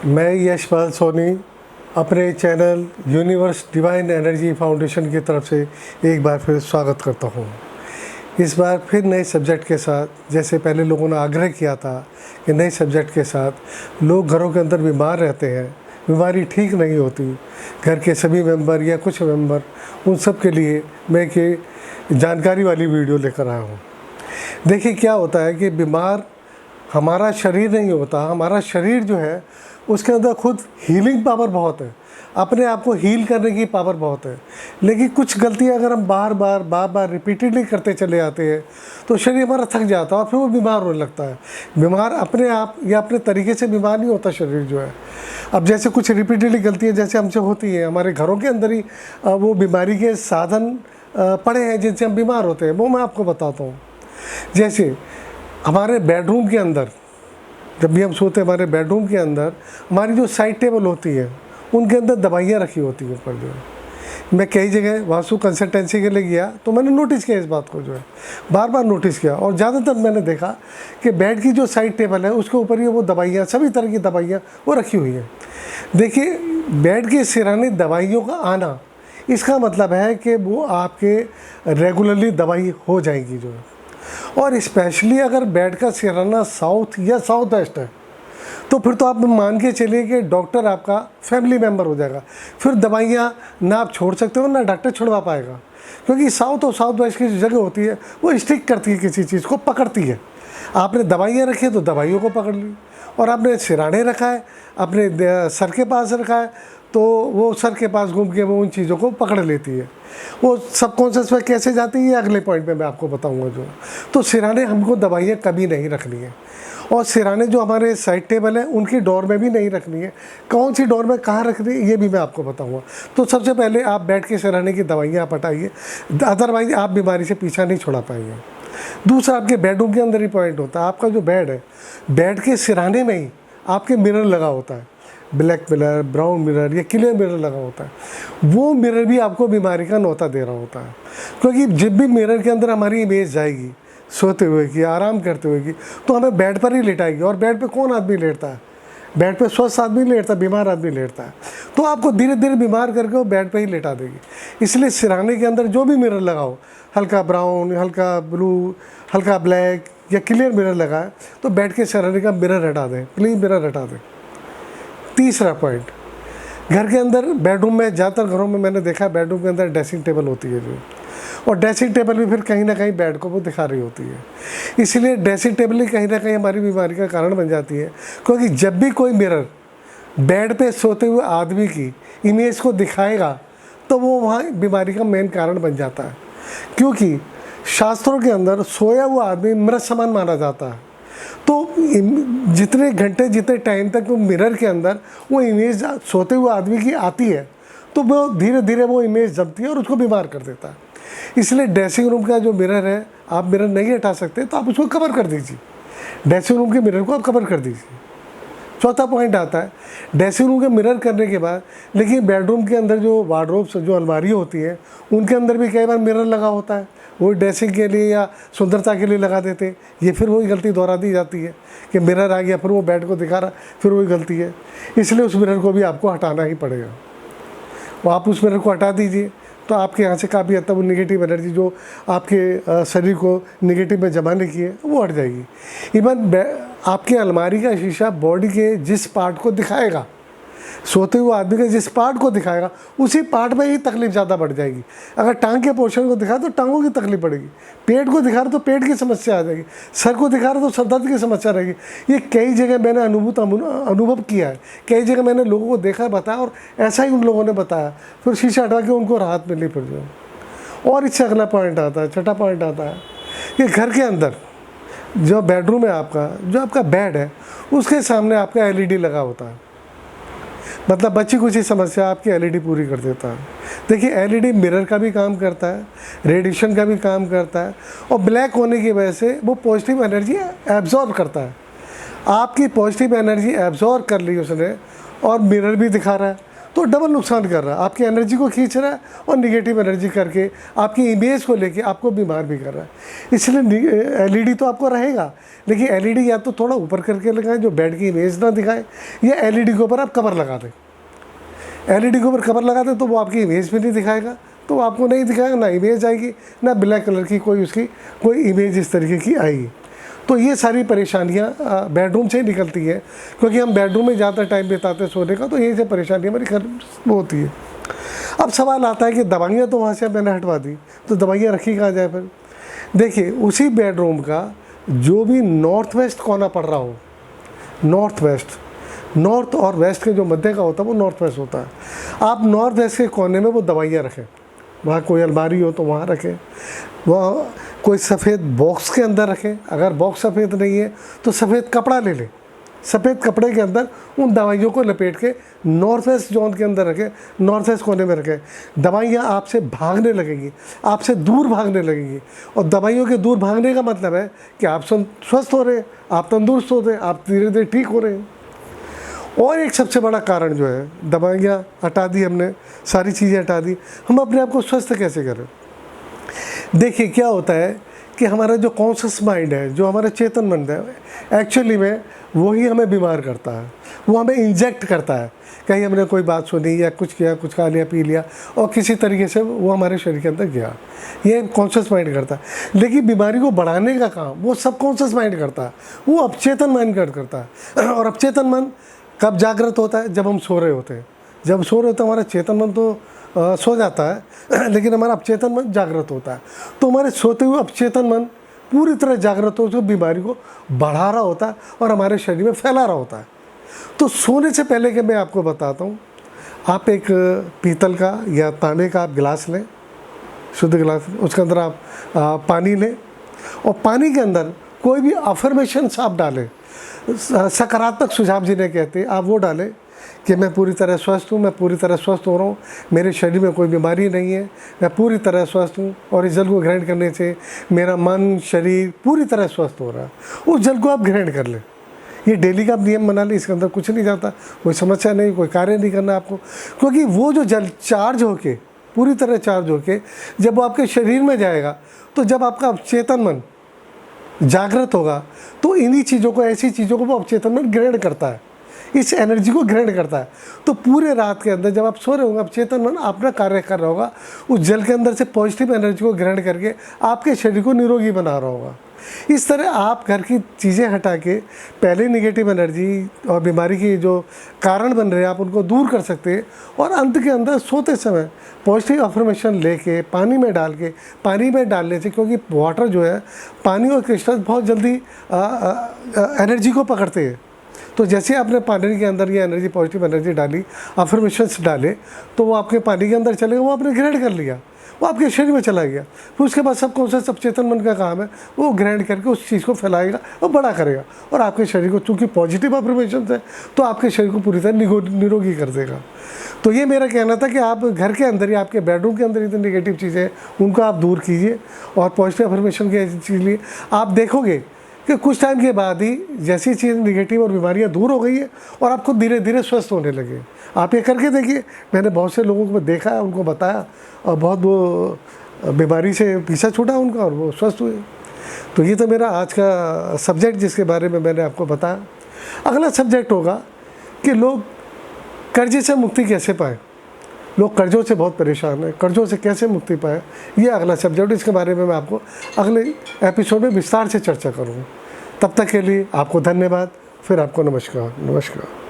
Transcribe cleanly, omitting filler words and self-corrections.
मैं यशपाल सोनी अपने channel universe divine energy foundation की तरफ से एक बार फिर स्वागत करता हूँ। इस बार फिर नए सब्जेक्ट के साथ, जैसे पहले लोगों ने आग्रह किया था कि नए सब्जेक्ट के साथ लोग घरों के अंदर बीमार रहते हैं, बीमारी ठीक नहीं होती, घर के सभी मेंबर या कुछ मेंबर, उन सब के लिए मैं एक जानकारी वाली वीडियो लेकर आया हूँ। देखिए क्या होता है कि बीमार हमारा शरीर नहीं होता, हमारा शरीर जो है उसके अंदर खुद हीलिंग पावर बहुत है, अपने आप को हील करने की पावर बहुत है। लेकिन कुछ गलतियां अगर हम बार बार रिपीटेडली करते चले आते हैं तो शरीर हमारा थक जाता है और फिर वो बीमार होने लगता है। बीमार अपने आप या अपने तरीके से बीमार नहीं होता शरीर जो है। अब जैसे कुछ रिपीटेडली गलतियाँ जैसे हमसे होती हैं, हमारे घरों के अंदर ही वो बीमारी के साधन पड़े हैं जिनसे हम बीमार होते हैं, वो मैं आपको बताता हूँ। जैसे हमारे बेडरूम के अंदर जब भी हम सोते हैं, हमारे बेडरूम के अंदर हमारी जो साइड टेबल होती है उनके अंदर दवाइयाँ रखी होती हैं ऊपर जो है। मैं कई जगह वास्तु कंसल्टेंसी के लिए गया तो मैंने नोटिस किया इस बात को, जो है बार बार नोटिस किया, और ज़्यादातर मैंने देखा कि बेड की जो साइड टेबल है उसके ऊपर ही वो दवाइयाँ, सभी तरह की दवाइयाँ वो रखी हुई हैं। देखिए, बेड के सिरहाने दवाइयों का आना, इसका मतलब है कि वो आपके रेगुलरली दवाई हो जाएगी जो है। और स्पेशली अगर बेड का सिरहाना साउथ या साउथ वेस्ट है तो फिर तो आप मान के चलिए कि डॉक्टर आपका फैमिली मेम्बर हो जाएगा। फिर दवाइयाँ ना आप छोड़ सकते हो ना डॉक्टर छुड़वा पाएगा, क्योंकि साउथ और साउथ वेस्ट की जो जगह होती है वो स्टिक करती है, किसी चीज़ को पकड़ती है। आपने दवाइयाँ रखी है तो दवाइयों को पकड़ ली, और आपने सिरहाने रखा है, अपने सर के पास रखा है तो वो सर के पास घूम के वो उन चीज़ों को पकड़ लेती है। वो सबकॉन्शियस में कैसे जाती है ये अगले पॉइंट में मैं आपको बताऊंगा जो। तो सिरहाने हमको दवाइयाँ कभी नहीं रखनी है, और सिरहाने जो हमारे साइड टेबल है उनकी डोर में भी नहीं रखनी है। कौन सी डोर में कहाँ रखनी है ये भी मैं आपको बताऊंगा। तो सबसे पहले आप बेड के सिरहाने की दवाइयाँ आप हटाइए, अदरवाइज आप बीमारी से पीछा नहीं छुड़ा पाएंगे। दूसरा, आपके बेडरूम के अंदर ही पॉइंट होता है, आपका जो बेड है, बेड के सिरहाने में ही आपके मिरर लगा होता है, ब्लैक मिरर, ब्राउन मिरर या क्लियर मिरर लगा होता है। वो मिरर भी आपको बीमारी का न्योता दे रहा होता है, क्योंकि जब भी मिरर के अंदर हमारी इमेज जाएगी सोते हुए की, आराम करते हुए की, तो हमें बेड पर ही लेटाएगी। और बेड पे कौन आदमी लेटता है? बेड पे स्वस्थ आदमी लेटता है, बीमार आदमी लेटता है। तो आपको धीरे धीरे बीमार करके वो बेड पे ही लेटा देगी। इसलिए सिरहाने के अंदर जो भी मिरर लगाओ, हल्का ब्राउन, हल्का ब्लू, हल्का ब्लैक या क्लियर मिरर लगा है, तो बेड के सिरहाने का मिरर हटा दें, प्लीज़ मिरर हटा दें। तीसरा पॉइंट, घर के अंदर बेडरूम में, ज़्यादातर घरों में मैंने देखा है बेडरूम के अंदर ड्रेसिंग टेबल होती है जो, और ड्रेसिंग टेबल भी फिर कहीं ना कहीं बेड को वो दिखा रही होती है। इसलिए ड्रेसिंग टेबल ही कहीं ना कहीं हमारी बीमारी का कारण बन जाती है, क्योंकि जब भी कोई मिरर बेड पे सोते हुए आदमी की इमेज को दिखाएगा तो वो वहाँ बीमारी का मेन कारण बन जाता है। क्योंकि शास्त्रों के अंदर सोया हुआ आदमी मृत समान माना जाता है। तो जितने घंटे, जितने टाइम तक वो मिरर के अंदर वो इमेज सोते हुए आदमी की आती है तो वो धीरे धीरे वो इमेज जमती है और उसको बीमार कर देता है। इसलिए ड्रेसिंग रूम का जो मिरर है, आप मिरर नहीं हटा सकते तो आप उसको कवर कर दीजिए, ड्रेसिंग रूम के मिरर को आप कवर कर दीजिए। चौथा पॉइंट आता है, ड्रेसिंग रूम के मिरर करने के बाद, लेकिन बेडरूम के अंदर जो वार्डरोब्स, जो अलमारी होती है, उनके अंदर भी कई बार मिरर लगा होता है, वो ड्रेसिंग के लिए या सुंदरता के लिए लगा देते हैं। ये फिर वही गलती दोहरा दी जाती है कि मिरर आ गया फिर वो बेड को दिखा रहा, फिर वही गलती है। इसलिए उस मिरर को भी आपको हटाना ही पड़ेगा। वो आप उस मिरर को हटा दीजिए तो आपके यहाँ से काफ़ी हद तक वो निगेटिव एनर्जी जो आपके शरीर को निगेटिव में जमाने की है वो हट जाएगी। इवन आपके अलमारी का शीशा बॉडी के जिस पार्ट को दिखाएगा, सोते हुए आदमी के जिस पार्ट को दिखाएगा उसी पार्ट में ही तकलीफ ज़्यादा बढ़ जाएगी। अगर टांग के पोर्शन को दिखा तो टांगों की तकलीफ बढ़ेगी, पेट को दिखा रहा तो पेट की समस्या आ जाएगी, सर को दिखा रहा तो सर दर्द की समस्या रहेगी। ये कई जगह मैंने अनुभव किया है, कई जगह मैंने लोगों को देखा, बताया, और ऐसा ही उन लोगों ने बताया, फिर शीशा हटा के उनको राहत मिली फिर जो। और इससे अगला पॉइंट आता है, छठा पॉइंट आता है कि घर के अंदर जो बेडरूम है आपका, जो आपका बेड है, उसके सामने आपका एलईडी लगा होता है। मतलब बच्ची कुछ ही समस्या आपकी एलईडी पूरी कर देता है। देखिए, एलईडी मिरर का भी काम करता है, रेडिएशन का भी काम करता है, और ब्लैक होने की वजह से वो पॉजिटिव एनर्जी एब्जॉर्ब करता है। आपकी पॉजिटिव एनर्जी एब्जॉर्ब कर ली उसने, और मिरर भी दिखा रहा है, तो डबल नुकसान कर रहा है, आपकी एनर्जी को खींच रहा है और निगेटिव एनर्जी करके आपकी इमेज को लेके आपको बीमार भी कर रहा है। इसलिए एलईडी तो आपको रहेगा, लेकिन एलईडी या तो थोड़ा ऊपर करके लगाएं जो बेड की इमेज ना दिखाए, या एलईडी के ऊपर आप कवर लगा दें। एलईडी के ऊपर कवर लगा दें तो वो आपकी इमेज भी नहीं दिखाएगा, तो वो आपको नहीं दिखाएगा, ना इमेज आएगी, ना ब्लैक कलर की कोई इमेज इस तरीके की आएगी। तो ये सारी परेशानियाँ बेडरूम से ही निकलती है, क्योंकि हम बेडरूम में ज़्यादा टाइम बिताते हैं सोने का, तो यही से परेशानी हमारी खत्म होती है। अब सवाल आता है कि दवाइयाँ तो वहाँ से मैंने हटवा दी, तो दवाइयाँ रखी कहाँ जाए फिर? देखिए, उसी बेडरूम का जो भी नॉर्थ वेस्ट कोना पड़ रहा हो, नॉर्थ और वेस्ट के जो मध्य का होता है वो नॉर्थ वेस्ट होता है, आप नॉर्थ वेस्ट के कोने में वो दवाइयाँ रखें। वहाँ कोई अलमारी हो तो वहाँ रखें, वहाँ कोई सफ़ेद बॉक्स के अंदर रखें। अगर बॉक्स सफ़ेद नहीं है तो सफ़ेद कपड़ा ले लें, सफ़ेद कपड़े के अंदर उन दवाइयों को लपेट के नॉर्थ वेस्ट जोन के अंदर रखें, नॉर्थ वेस्ट कोने में रखें। दवाइयाँ आपसे भागने लगेंगी, आपसे दूर भागने लगेंगी, और दवाइयों के दूर भागने का मतलब है कि आप स्वस्थ हो रहे हैं, आप तंदुरुस्त हो रहे हैं, आप धीरे धीरे ठीक हो रहे हैं। और एक सबसे बड़ा कारण जो है, दवाइयाँ हटा दी हमने, सारी चीज़ें हटा दी, हम अपने आप को स्वस्थ कैसे करें? देखिए, क्या होता है कि हमारा जो कॉन्शियस माइंड है, जो हमारा चेतन मन है, एक्चुअली में वही हमें बीमार करता है, वो हमें इंजेक्ट करता है। कहीं हमने कोई बात सुनी या कुछ किया, कुछ खा लिया पी लिया, और किसी तरीके से वो हमारे शरीर के अंदर गया, ये कॉन्शियस माइंड करता है। लेकिन बीमारी को बढ़ाने का काम वो सब कॉन्शियस माइंड करता है, वो अपचेतन माइंड करता है। और अपचेतन मन कब जागृत होता है? जब हम सो रहे होते हैं। जब सो रहे होते हैं हमारा चेतन मन तो सो जाता है, लेकिन हमारा अपचेतन मन जागृत होता है। तो हमारे सोते हुए अपचेतन मन पूरी तरह जागृत होकर बीमारी को बढ़ा रहा होता है और हमारे शरीर में फैला रहा होता है। तो सोने से पहले कि मैं आपको बताता हूँ, आप एक पीतल का या तांबे का आप गिलास लें, शुद्ध गिलास, उसके अंदर आप पानी लें, और पानी के अंदर कोई भी अफर्मेशंस आप डालें, सकारात्मक सुझाव जिन्हें कहते हैं, आप वो डालें कि मैं पूरी तरह स्वस्थ हूँ, मैं पूरी तरह स्वस्थ हो रहा हूँ, मेरे शरीर में कोई बीमारी नहीं है, मैं पूरी तरह स्वस्थ हूँ, और इस जल को ग्रहण करने से मेरा मन शरीर पूरी तरह स्वस्थ हो रहा है। उस जल को आप ग्रहण कर लें। ये डेली का आप नियम बना लें, इसके अंदर कुछ नहीं जाता, कोई समस्या नहीं, कोई कार्य नहीं करना आपको, क्योंकि वो जो जल चार्ज होके, पूरी तरह चार्ज होके जब वो आपके शरीर में जाएगा, तो जब आपका चेतन मन जागृत होगा तो इन्हीं चीज़ों को, ऐसी चीज़ों को वो अवचेतन मन ग्रहण करता है, इस एनर्जी को ग्रहण करता है। तो पूरे रात के अंदर जब आप सो रहे होंगे, अवचेतन मन अपना कार्य कर रहा होगा, उस जल के अंदर से पॉजिटिव एनर्जी को ग्रहण करके आपके शरीर को निरोगी बना रहा होगा। इस तरह आप घर की चीज़ें हटा के पहले निगेटिव एनर्जी और बीमारी की जो कारण बन रहे हैं आप उनको दूर कर सकते हैं, और अंत के अंदर सोते समय पॉजिटिव अफर्मेशन लेके पानी में डाल के, पानी में डालने से, क्योंकि वाटर जो है, पानी और क्रिस्टल बहुत जल्दी एनर्जी को पकड़ते हैं। तो जैसे आपने पानी के अंदर ये एनर्जी, पॉजिटिव एनर्जी डाली, अफर्मेशंस डाले, तो वो आपके पानी के अंदर चले, वो आपने ग्रहण कर लिया, वो आपके शरीर में चला गया। फिर उसके बाद सबकॉन्शियस अपचेतन मन का काम है, वो ग्रहण करके उस चीज़ को फैलाएगा और बड़ा करेगा, और आपके शरीर को, चूँकि पॉजिटिव अफर्मेशंस है, तो आपके शरीर को पूरी तरह निरोगी कर देगा। तो ये मेरा कहना था कि आप घर के अंदर ही, आपके बेडरूम के अंदर इतनी नेगेटिव चीज़ें हैं, उनको आप दूर कीजिए, और पॉजिटिव अफर्मेशन की ऐसी चीज़ लिए आप देखोगे कि कुछ टाइम के बाद ही जैसी चीज़ निगेटिव और बीमारियां दूर हो गई है, और आपको धीरे धीरे स्वस्थ होने लगे। आप ये करके देखिए, मैंने बहुत से लोगों को देखा है, उनको बताया, और बहुत वो बीमारी से पीछा छूटा उनका, और वो स्वस्थ हुए। तो ये तो मेरा आज का सब्जेक्ट जिसके बारे में मैंने आपको बताया। अगला सब्जेक्ट होगा कि लोग कर्जे से मुक्ति कैसे पाएँ। लोग कर्जों से बहुत परेशान हैं, कर्जों से कैसे मुक्ति पाए, ये अगला सब्जेक्ट, इसके बारे में मैं आपको अगले एपिसोड में विस्तार से चर्चा करूँगा। तब तक के लिए आपको धन्यवाद, फिर आपको नमस्कार।